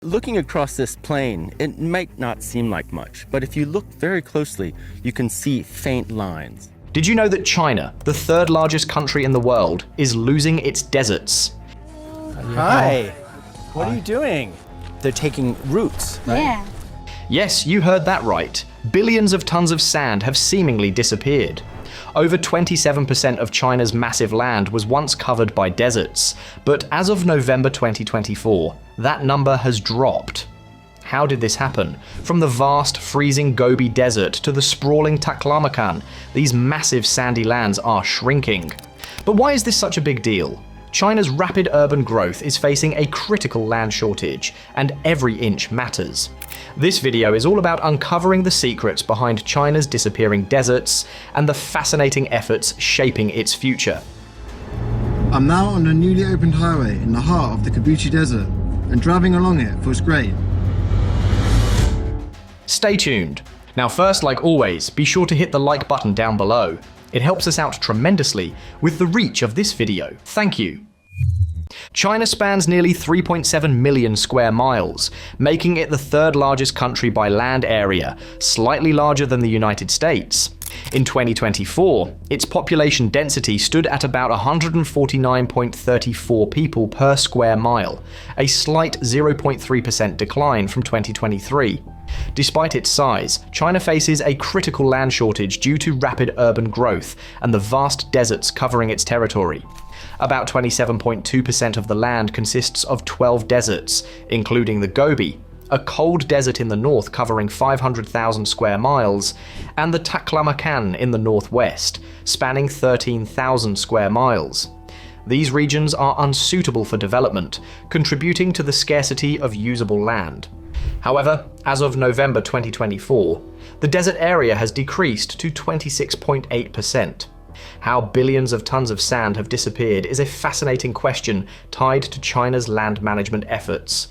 Looking across this plain, it might not seem like much, but if you look very closely, you can see faint lines. Did you know that China, the third largest country in the world, is losing its deserts? Hi, what are you doing? They're taking roots, right? Yeah. Yes, you heard that right. Billions of tons of sand have seemingly disappeared. Over 27% of China's massive land was once covered by deserts, but as of November 2024, that number has dropped. How did this happen? From the vast, freezing Gobi desert to the sprawling Taklamakan, these massive sandy lands are shrinking. But why is this such a big deal? China's rapid urban growth is facing a critical land shortage, and every inch matters. This video is all about uncovering the secrets behind China's disappearing deserts and the fascinating efforts shaping its future. I'm now on a newly opened highway in the heart of the Gobi Desert, and driving along it feels great. Stay tuned. Now first, like always, be sure to hit the like button down below. It helps us out tremendously with the reach of this video. Thank you. China spans nearly 3.7 million square miles, making it the third largest country by land area, slightly larger than the United States. In 2024, its population density stood at about 149.34 people per square mile, a slight 0.3% decline from 2023. Despite its size, China faces a critical land shortage due to rapid urban growth and the vast deserts covering its territory. About 27.2% of the land consists of 12 deserts, including the Gobi, a cold desert in the north covering 500,000 square miles, and the Taklamakan in the northwest, spanning 13,000 square miles. These regions are unsuitable for development, contributing to the scarcity of usable land. However, as of November 2024, the desert area has decreased to 26.8%. How billions of tons of sand have disappeared is a fascinating question tied to China's land management efforts.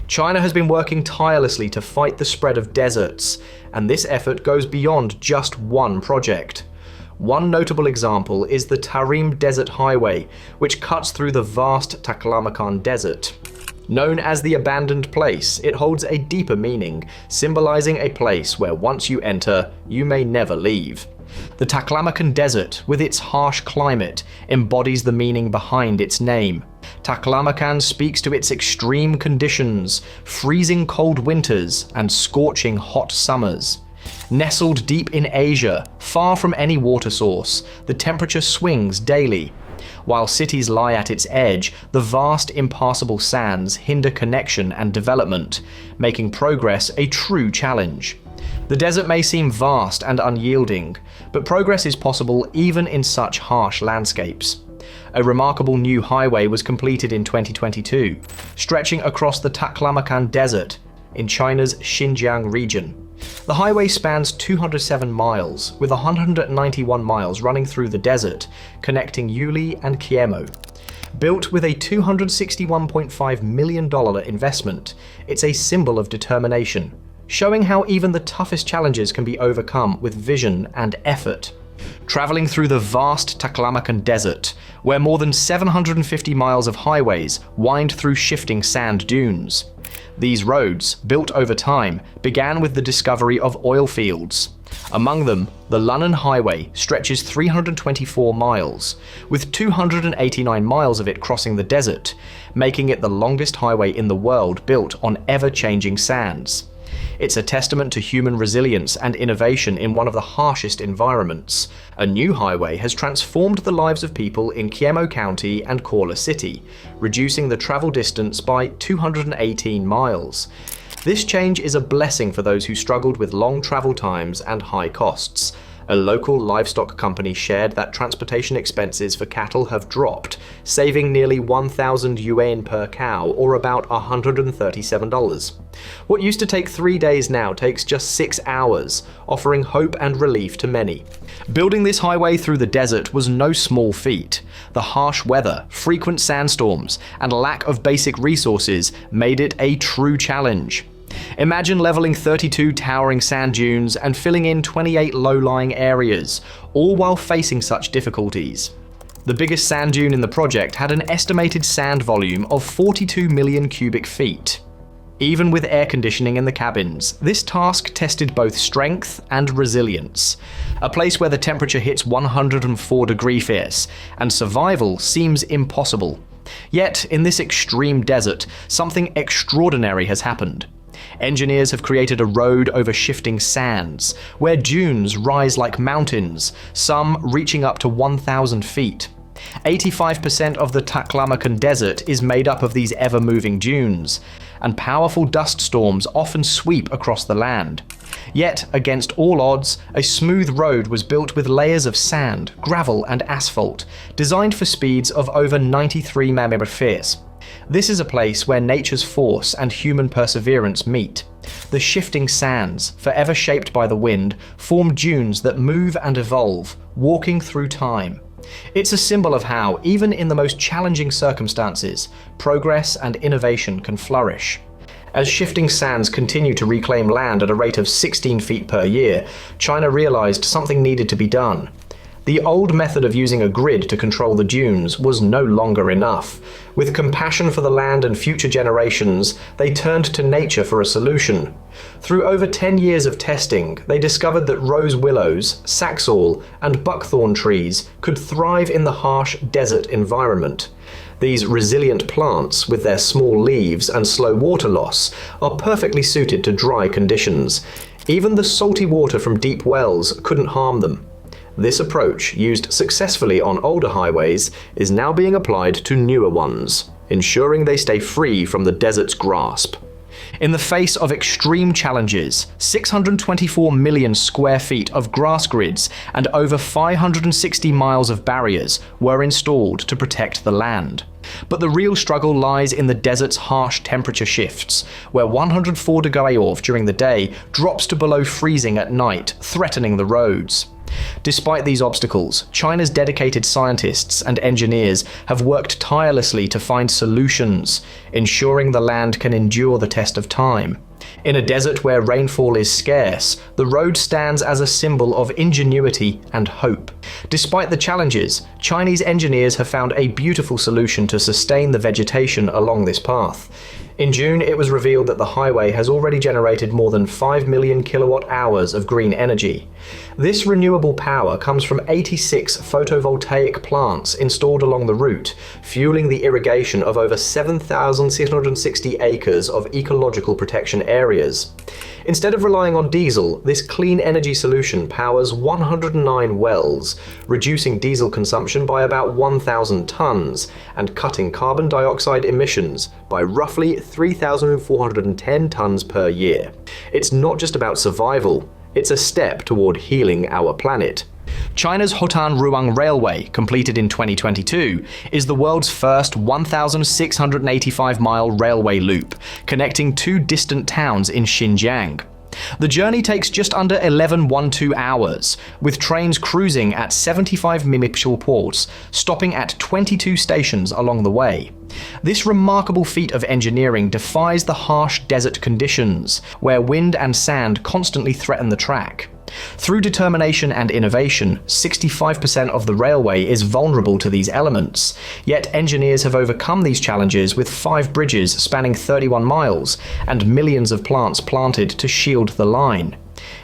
China has been working tirelessly to fight the spread of deserts, and this effort goes beyond just one project. One notable example is the Tarim Desert Highway, which cuts through the vast Taklamakan Desert. Known as the abandoned place, it holds a deeper meaning, symbolizing a place where once you enter, you may never leave. The Taklamakan Desert, with its harsh climate, embodies the meaning behind its name. Taklamakan speaks to its extreme conditions, freezing cold winters and scorching hot summers. Nestled deep in Asia, far from any water source, the temperature swings daily. While cities lie at its edge, the vast impassable sands hinder connection and development, making progress a true challenge. The desert may seem vast and unyielding, but progress is possible even in such harsh landscapes. A remarkable new highway was completed in 2022, stretching across the Taklamakan Desert in China's Xinjiang region. The highway spans 207 miles, with 191 miles running through the desert, connecting Yuli and Camel. Built with a $261.5 million investment, it's a symbol of determination, showing how even the toughest challenges can be overcome with vision and effort. Traveling through the vast Taklamakan Desert, where more than 750 miles of highways wind through shifting sand dunes. These roads, built over time, began with the discovery of oil fields. Among them, the Lunnan Highway stretches 324 miles, with 289 miles of it crossing the desert, making it the longest highway in the world built on ever-changing sands. It's a testament to human resilience and innovation in one of the harshest environments. A new highway has transformed the lives of people in Camel County and Qatar City, reducing the travel distance by 218 miles. This change is a blessing for those who struggled with long travel times and high costs. A local livestock company shared that transportation expenses for cattle have dropped, saving nearly 1,000 yuan per cow, or about $137. What used to take 3 days now takes just 6 hours, offering hope and relief to many. Building this highway through the desert was no small feat. The harsh weather, frequent sandstorms, and lack of basic resources made it a true challenge. Imagine leveling 32 towering sand dunes and filling in 28 low-lying areas, all while facing such difficulties. The biggest sand dune in the project had an estimated sand volume of 42 million cubic feet. Even with air conditioning in the cabins, this task tested both strength and resilience. A place where the temperature hits 104 degrees Celsius, and survival seems impossible. Yet, in this extreme desert, something extraordinary has happened. Engineers have created a road over shifting sands, where dunes rise like mountains, some reaching up to 1,000 feet. 85% of the Taklamakan desert is made up of these ever-moving dunes, and powerful dust storms often sweep across the land. Yet, against all odds, a smooth road was built with layers of sand, gravel and asphalt, designed for speeds of over 93 mph. This is a place where nature's force and human perseverance meet. The shifting sands, forever shaped by the wind, form dunes that move and evolve, walking through time. It's a symbol of how, even in the most challenging circumstances, progress and innovation can flourish. As shifting sands continue to reclaim land at a rate of 16 feet per year, China realized something needed to be done. The old method of using a grid to control the dunes was no longer enough. With compassion for the land and future generations, they turned to nature for a solution. Through over 10 years of testing, they discovered that rose willows, saxaul, and buckthorn trees could thrive in the harsh desert environment. These resilient plants, with their small leaves and slow water loss, are perfectly suited to dry conditions. Even the salty water from deep wells couldn't harm them. This approach, used successfully on older highways, is now being applied to newer ones, ensuring they stay free from the desert's grasp. In the face of extreme challenges, 624 million square feet of grass grids and over 560 miles of barriers were installed to protect the land. But the real struggle lies in the desert's harsh temperature shifts, where 104 degrees during the day drops to below freezing at night, threatening the roads. Despite these obstacles, China's dedicated scientists and engineers have worked tirelessly to find solutions, ensuring the land can endure the test of time. In a desert where rainfall is scarce, the road stands as a symbol of ingenuity and hope. Despite the challenges, Chinese engineers have found a beautiful solution to sustain the vegetation along this path. In June, it was revealed that the highway has already generated more than 5 million kilowatt-hours of green energy. This renewable power comes from 86 photovoltaic plants installed along the route, fueling the irrigation of over 7,660 acres of ecological protection areas. Instead of relying on diesel, this clean energy solution powers 109 wells, reducing diesel consumption by about 1,000 tons and cutting carbon dioxide emissions by roughly 3,410 tons per year. It's not just about survival, it's a step toward healing our planet. China's Hotan-Ruang Railway, completed in 2022, is the world's first 1,685-mile railway loop, connecting two distant towns in Xinjiang. The journey takes just under 11.12 hours, with trains cruising at 75 mph, stopping at 22 stations along the way. This remarkable feat of engineering defies the harsh desert conditions, where wind and sand constantly threaten the track. Through determination and innovation, 65% of the railway is vulnerable to these elements, yet engineers have overcome these challenges with 5 bridges spanning 31 miles and millions of plants planted to shield the line.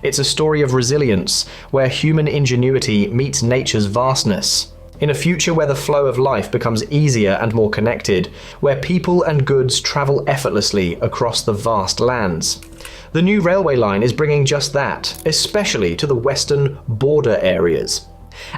It's a story of resilience, where human ingenuity meets nature's vastness. In a future where the flow of life becomes easier and more connected, where people and goods travel effortlessly across the vast lands. The new railway line is bringing just that, especially to the western border areas.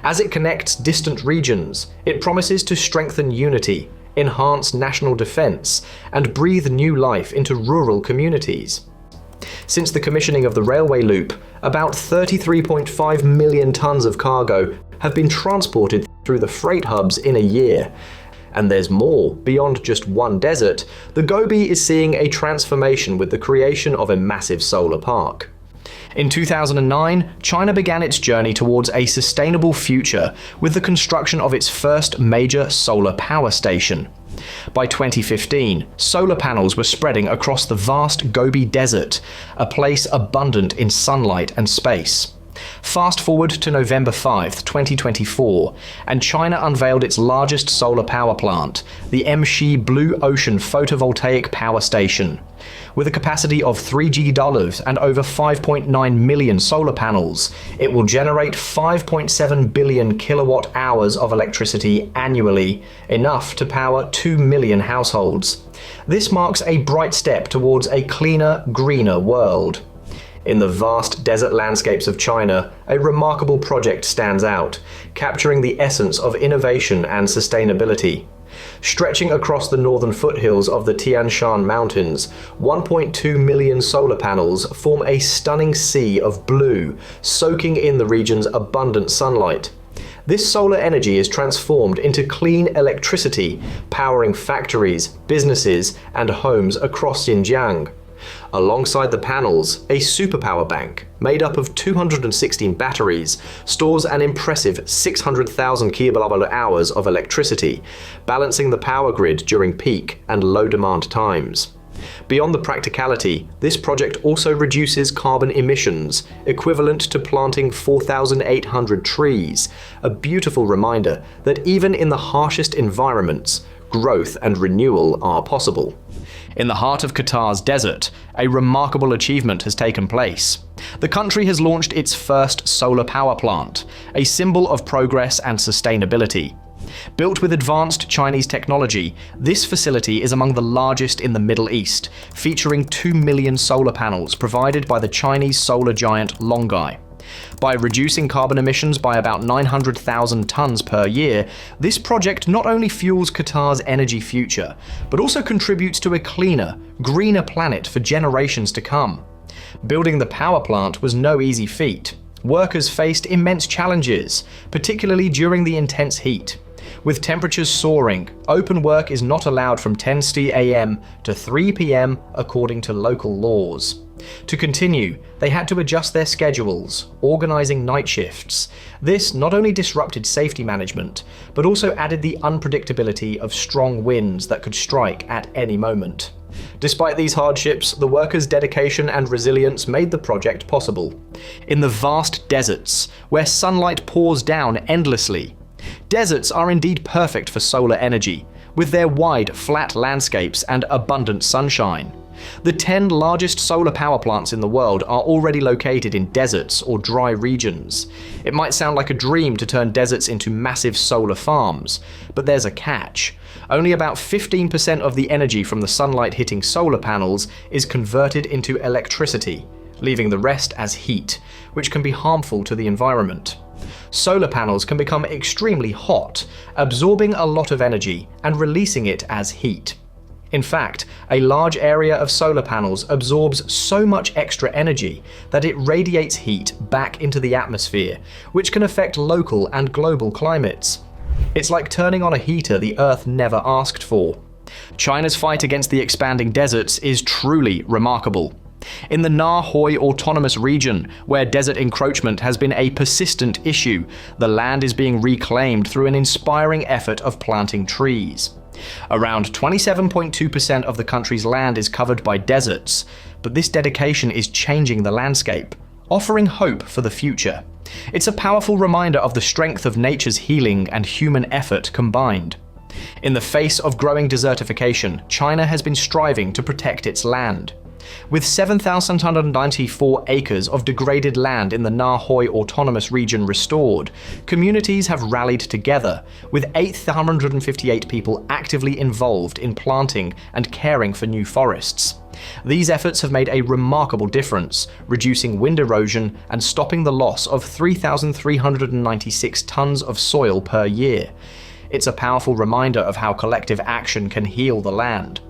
As it connects distant regions, it promises to strengthen unity, enhance national defense, and breathe new life into rural communities. Since the commissioning of the railway loop, about 33.5 million tons of cargo have been transported through the freight hubs in a year. And there's more. Beyond just one desert, the Gobi is seeing a transformation with the creation of a massive solar park. In 2009, China began its journey towards a sustainable future with the construction of its first major solar power station. By 2015, solar panels were spreading across the vast Gobi Desert, a place abundant in sunlight and space. Fast forward to November 5, 2024, and China unveiled its largest solar power plant, the Emshi Blue Ocean Photovoltaic Power Station. With a capacity of 3 GW and over 5.9 million solar panels, it will generate 5.7 billion kilowatt hours of electricity annually, enough to power 2 million households. This marks a bright step towards a cleaner, greener world. In the vast desert landscapes of China, a remarkable project stands out, capturing the essence of innovation and sustainability. Stretching across the northern foothills of the Tian Shan Mountains, 1.2 million solar panels form a stunning sea of blue, soaking in the region's abundant sunlight. This solar energy is transformed into clean electricity, powering factories, businesses, and homes across Xinjiang. Alongside the panels, a superpower bank, made up of 216 batteries, stores an impressive 600,000 kWh of electricity, balancing the power grid during peak and low demand times. Beyond the practicality, this project also reduces carbon emissions, equivalent to planting 4,800 trees, a beautiful reminder that even in the harshest environments, growth and renewal are possible. In the heart of Qatar's desert, a remarkable achievement has taken place. The country has launched its first solar power plant, a symbol of progress and sustainability. Built with advanced Chinese technology, this facility is among the largest in the Middle East, featuring 2 million solar panels provided by the Chinese solar giant Longai. By reducing carbon emissions by about 900,000 tons per year, this project not only fuels Qatar's energy future, but also contributes to a cleaner, greener planet for generations to come. Building the power plant was no easy feat. Workers faced immense challenges, particularly during the intense heat. With temperatures soaring, open work is not allowed from 10:00 a.m. to 3 p.m. according to local laws. To continue, they had to adjust their schedules, organizing night shifts. This not only disrupted safety management, but also added the unpredictability of strong winds that could strike at any moment. Despite these hardships, the workers' dedication and resilience made the project possible. In the vast deserts, where sunlight pours down endlessly, deserts are indeed perfect for solar energy, with their wide, flat landscapes and abundant sunshine. The 10 largest solar power plants in the world are already located in deserts or dry regions. It might sound like a dream to turn deserts into massive solar farms, but there's a catch. Only about 15% of the energy from the sunlight hitting solar panels is converted into electricity, leaving the rest as heat, which can be harmful to the environment. Solar panels can become extremely hot, absorbing a lot of energy and releasing it as heat. In fact, a large area of solar panels absorbs so much extra energy that it radiates heat back into the atmosphere, which can affect local and global climates. It's like turning on a heater the Earth never asked for. China's fight against the expanding deserts is truly remarkable. In the Na Hoi Autonomous Region, where desert encroachment has been a persistent issue, the land is being reclaimed through an inspiring effort of planting trees. Around 27.2% of the country's land is covered by deserts, but this dedication is changing the landscape, offering hope for the future. It's a powerful reminder of the strength of nature's healing and human effort combined. In the face of growing desertification, China has been striving to protect its land. With 7,194 acres of degraded land in the Na Hoi Autonomous Region restored, communities have rallied together, with 858 people actively involved in planting and caring for new forests. These efforts have made a remarkable difference, reducing wind erosion and stopping the loss of 3,396 tons of soil per year. It's a powerful reminder of how collective action can heal the land.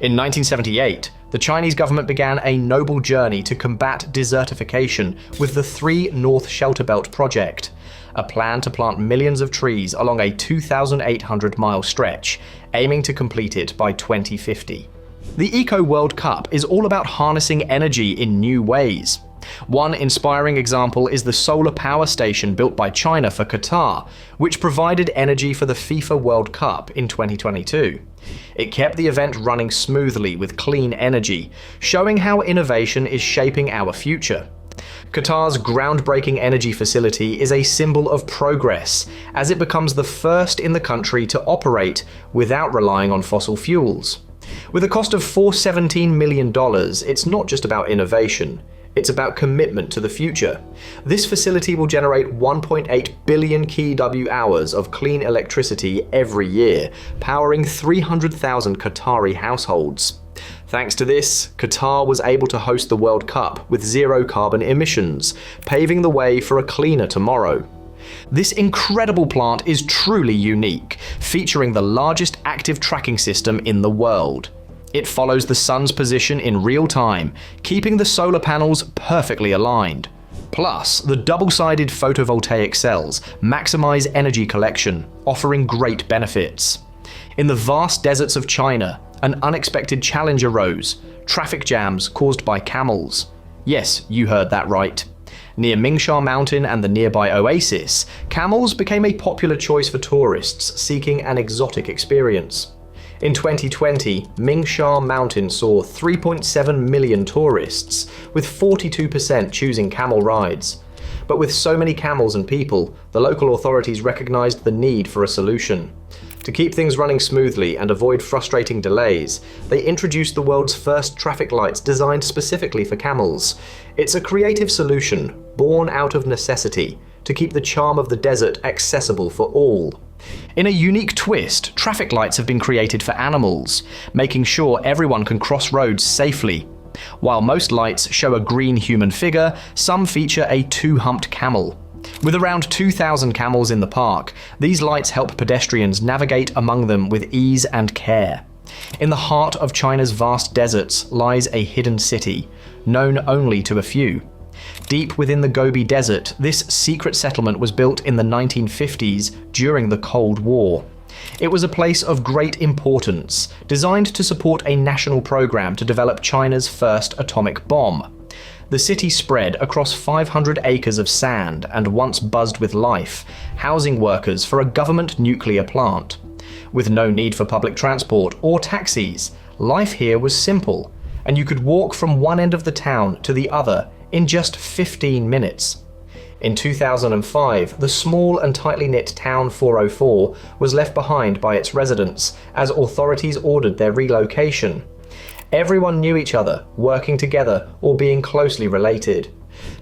In 1978, the Chinese government began a noble journey to combat desertification with the 3 North Shelter Belt Project, a plan to plant millions of trees along a 2,800-mile stretch, aiming to complete it by 2050. The Eco World Cup is all about harnessing energy in new ways. One inspiring example is the solar power station built by China for Qatar, which provided energy for the FIFA World Cup in 2022. It kept the event running smoothly with clean energy, showing how innovation is shaping our future. Qatar's groundbreaking energy facility is a symbol of progress, as it becomes the first in the country to operate without relying on fossil fuels. With a cost of $417 million, it's not just about innovation, it's about commitment to the future. This facility will generate 1.8 billion kWh of clean electricity every year, powering 300,000 Qatari households. Thanks to this, Qatar was able to host the World Cup with zero carbon emissions, paving the way for a cleaner tomorrow. This incredible plant is truly unique, featuring the largest active tracking system in the world. It follows the sun's position in real time, keeping the solar panels perfectly aligned. Plus, the double-sided photovoltaic cells maximize energy collection, offering great benefits. In the vast deserts of China, an unexpected challenge arose: traffic jams caused by camels. Yes, you heard that right. Near Mingsha Mountain and the nearby oasis, camels became a popular choice for tourists seeking an exotic experience. In 2020, Mingsha Mountain saw 3.7 million tourists, with 42% choosing camel rides. But with so many camels and people, the local authorities recognized the need for a solution. To keep things running smoothly and avoid frustrating delays, they introduced the world's first traffic lights designed specifically for camels. It's a creative solution, born out of necessity, to keep the charm of the desert accessible for all. In a unique twist, traffic lights have been created for animals, making sure everyone can cross roads safely. While most lights show a green human figure, some feature a two-humped camel. With around 2,000 camels in the park, these lights help pedestrians navigate among them with ease and care. In the heart of China's vast deserts lies a hidden city, known only to a few. Deep within the Gobi Desert, this secret settlement was built in the 1950s during the Cold War. It was a place of great importance, designed to support a national program to develop China's first atomic bomb. The city spread across 500 acres of sand and once buzzed with life, housing workers for a government nuclear plant. With no need for public transport or taxis, life here was simple, and you could walk from one end of the town to the other in just 15 minutes. In 2005, the small and tightly knit town 404 was left behind by its residents as authorities ordered their relocation. Everyone knew each other, working together or being closely related.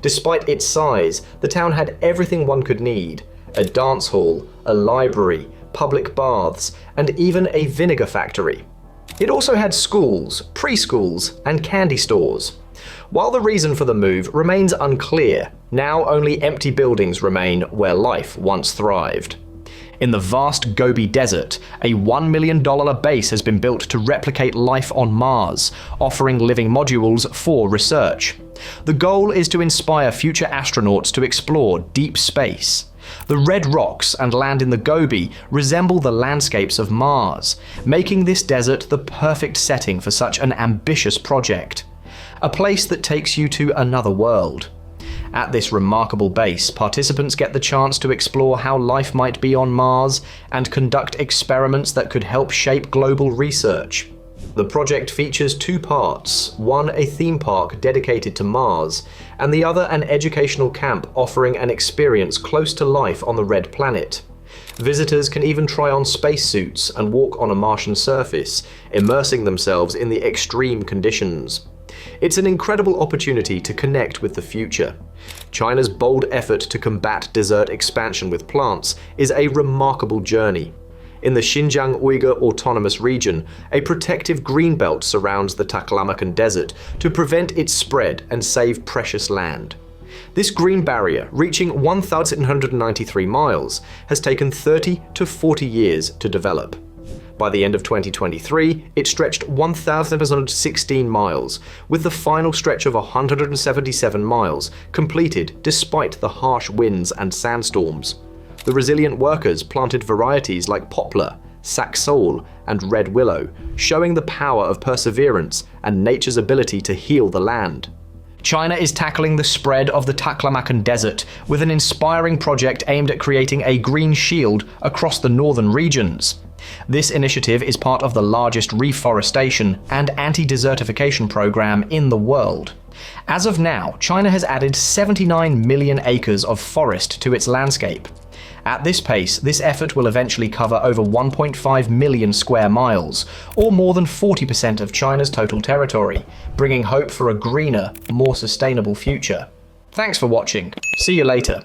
Despite its size, the town had everything one could need: a dance hall, a library, public baths, and even a vinegar factory. It also had schools, preschools, and candy stores. While the reason for the move remains unclear, now only empty buildings remain where life once thrived. In the vast Gobi Desert, a $1 million base has been built to replicate life on Mars, offering living modules for research. The goal is to inspire future astronauts to explore deep space. The red rocks and land in the Gobi resemble the landscapes of Mars, making this desert the perfect setting for such an ambitious project. A place that takes you to another world. At this remarkable base, participants get the chance to explore how life might be on Mars and conduct experiments that could help shape global research. The project features two parts, one a theme park dedicated to Mars, and the other an educational camp offering an experience close to life on the red planet. Visitors can even try on spacesuits and walk on a Martian surface, immersing themselves in the extreme conditions. It's an incredible opportunity to connect with the future. China's bold effort to combat desert expansion with plants is a remarkable journey. In the Xinjiang Uyghur Autonomous Region, a protective greenbelt surrounds the Taklamakan Desert to prevent its spread and save precious land. This green barrier, reaching 1,193 miles, has taken 30 to 40 years to develop. By the end of 2023, it stretched 1,716 miles, with the final stretch of 177 miles completed despite the harsh winds and sandstorms. The resilient workers planted varieties like poplar, saxaul, and red willow, showing the power of perseverance and nature's ability to heal the land. China is tackling the spread of the Taklamakan Desert with an inspiring project aimed at creating a green shield across the northern regions. This initiative is part of the largest reforestation and anti-desertification program in the world. As of now, China has added 79 million acres of forest to its landscape. At this pace, this effort will eventually cover over 1.5 million square miles, or more than 40% of China's total territory, bringing hope for a greener, more sustainable future. Thanks for watching. See you later.